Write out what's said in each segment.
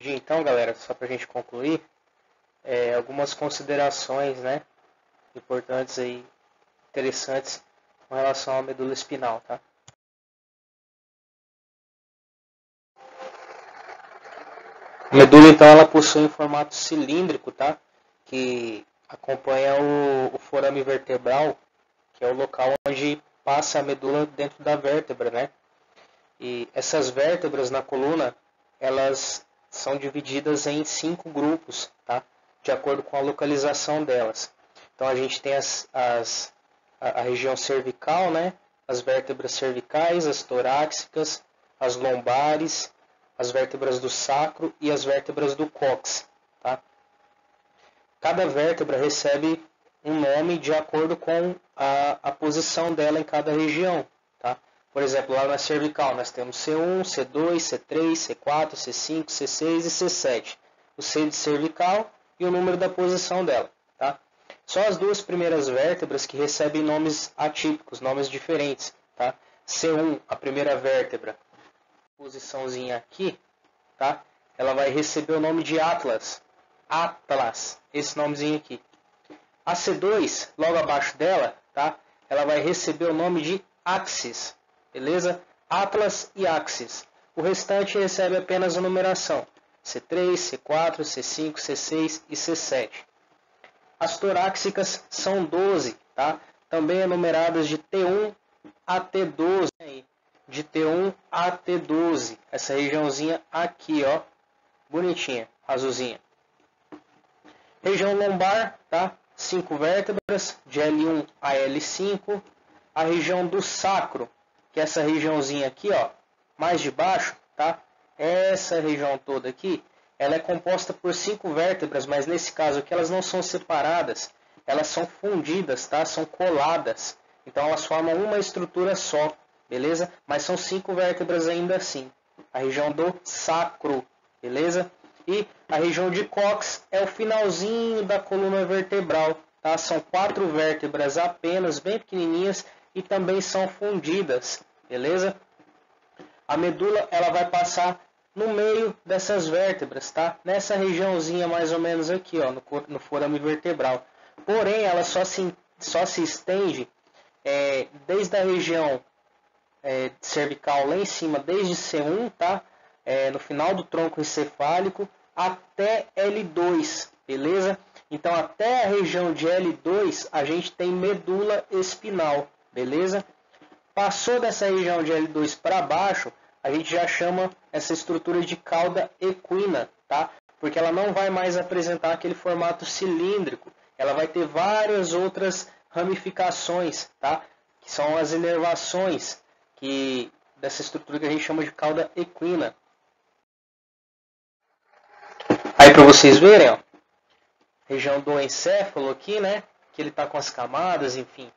rapidinho então, galera, só para a gente concluir, algumas considerações, né, importantes aí, interessantes com relação à medula espinal, tá? A medula, então, ela possui um formato cilíndrico, tá? Que acompanha o forame vertebral, que é o local onde passa a medula dentro da vértebra, né? E essas vértebras na coluna, elas são divididas em 5 grupos, tá? De acordo com a localização delas. Então a gente tem a região cervical, né? As vértebras cervicais, as torácicas, as lombares, as vértebras do sacro e as vértebras do cóccix, tá? Cada vértebra recebe um nome de acordo com a posição dela em cada região, tá? Por exemplo, lá na cervical nós temos C1, C2, C3, C4, C5, C6 e C7. O C de cervical e o número da posição dela, tá? Só as duas primeiras vértebras que recebem nomes atípicos, nomes diferentes, tá? C1, a primeira vértebra, posiçãozinha aqui, tá? Ela vai receber o nome de Atlas. Atlas, esse nomezinho aqui. A C2, logo abaixo dela, tá? Ela vai receber o nome de Axis, beleza? Atlas e Axis. O restante recebe apenas a numeração. C3, C4, C5, C6 e C7. As torácicas são 12, tá? Também enumeradas de T1 a T12. De T1 a T12. Essa regiãozinha aqui, ó. Bonitinha, azulzinha. Região lombar, tá? 5 vértebras, de L1 a L5. A região do sacro, que é essa regiãozinha aqui, ó, mais de baixo, tá? Essa região toda aqui, ela é composta por 5 vértebras, mas nesse caso aqui elas não são separadas, elas são fundidas, tá? São coladas. Então elas formam uma estrutura só, beleza? Mas são 5 vértebras ainda assim. A região do sacro, beleza? E a região de cóccix é o finalzinho da coluna vertebral, tá? São 4 vértebras apenas, bem pequenininhas, e também são fundidas, beleza? A medula, ela vai passar no meio dessas vértebras, tá? Nessa regiãozinha mais ou menos aqui, ó, no forame vertebral. Porém, ela só se estende desde a região cervical lá em cima, desde C1, tá? No final do tronco encefálico, até L2, beleza? Então, até a região de L2, a gente tem medula espinal, beleza? Passou dessa região de L2 para baixo, a gente já chama essa estrutura de cauda equina, tá? Porque ela não vai mais apresentar aquele formato cilíndrico, ela vai ter várias outras ramificações, tá? Que são as inervações dessa estrutura que a gente chama de cauda equina. Aí para vocês verem, ó, região do encéfalo aqui, né? Que ele está com as camadas, enfim,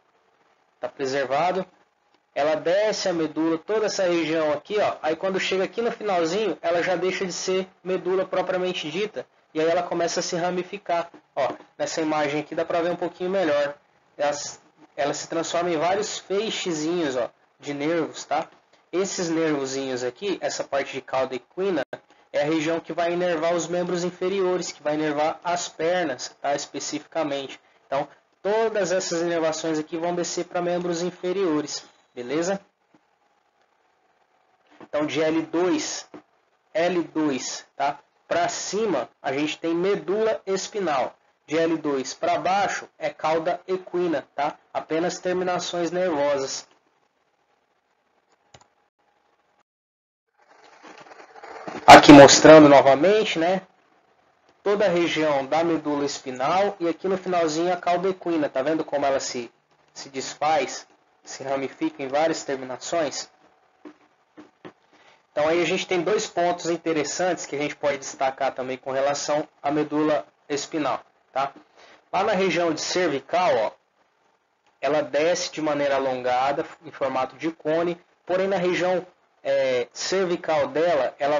está preservado. Ela desce a medula, toda essa região aqui, ó. Aí quando chega aqui no finalzinho, ela já deixa de ser medula propriamente dita. E aí ela começa a se ramificar. Ó, nessa imagem aqui dá para ver um pouquinho melhor. Ela se transforma em vários feixezinhos, ó, de nervos, tá? Esses nervozinhos aqui, essa parte de cauda equina, é a região que vai inervar os membros inferiores, que vai inervar as pernas, tá? Especificamente. Então, todas essas inervações aqui vão descer para membros inferiores, beleza? Então, de L2, tá? Para cima, a gente tem medula espinal. De L2 para baixo é cauda equina, tá? Apenas terminações nervosas. Aqui mostrando novamente, né? Toda a região da medula espinal e aqui no finalzinho a cauda equina. Tá vendo como ela se desfaz, se ramifica em várias terminações? Então aí a gente tem 2 pontos interessantes que a gente pode destacar também com relação à medula espinal, tá? Lá na região de cervical, ó, ela desce de maneira alongada, em formato de cone, porém na região cervical dela, ela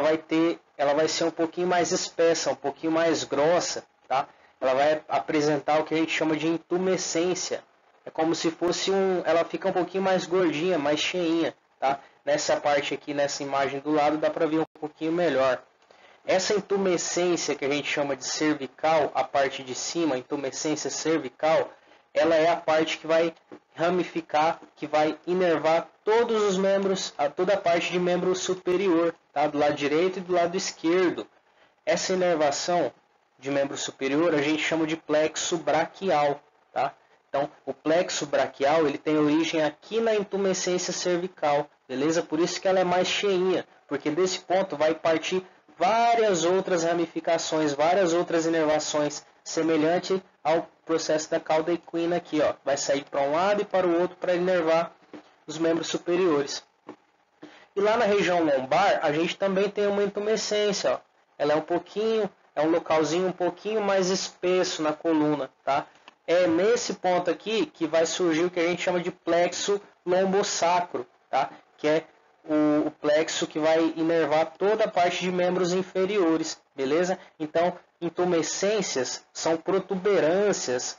vai ser um pouquinho mais espessa, um pouquinho mais grossa, tá? Ela vai apresentar o que a gente chama de intumescência. É como se fosse ela fica um pouquinho mais gordinha, mais cheinha, tá? Nessa parte aqui, nessa imagem do lado, dá para ver um pouquinho melhor. Essa intumescência que a gente chama de cervical, a parte de cima, a intumescência cervical, ela é a parte que vai ramificar, que vai inervar todos os membros, toda a parte de membro superior, tá? Do lado direito e do lado esquerdo. Essa inervação de membro superior a gente chama de plexo braquial, tá? Então, o plexo braquial ele tem origem aqui na intumescência cervical, beleza? Por isso que ela é mais cheinha, porque desse ponto vai partir várias outras ramificações, várias outras inervações, semelhante ao processo da cauda equina aqui, ó. Vai sair para um lado e para o outro para inervar os membros superiores. E lá na região lombar, a gente também tem uma intumescência, ó. Ela é um localzinho um pouquinho mais espesso na coluna, tá? É nesse ponto aqui que vai surgir o que a gente chama de plexo lombosacro, tá? Que é o plexo que vai inervar toda a parte de membros inferiores, beleza? Então, intumescências são protuberâncias,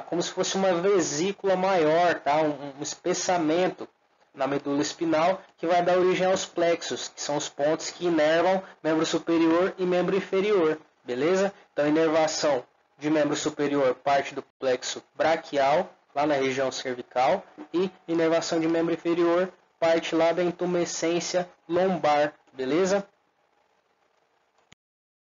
como se fosse uma vesícula maior, tá? Um espessamento na medula espinal que vai dar origem aos plexos, que são os pontos que inervam membro superior e membro inferior, beleza? Então, inervação de membro superior parte do plexo braquial, lá na região cervical, e inervação de membro inferior parte lá da intumescência lombar, beleza?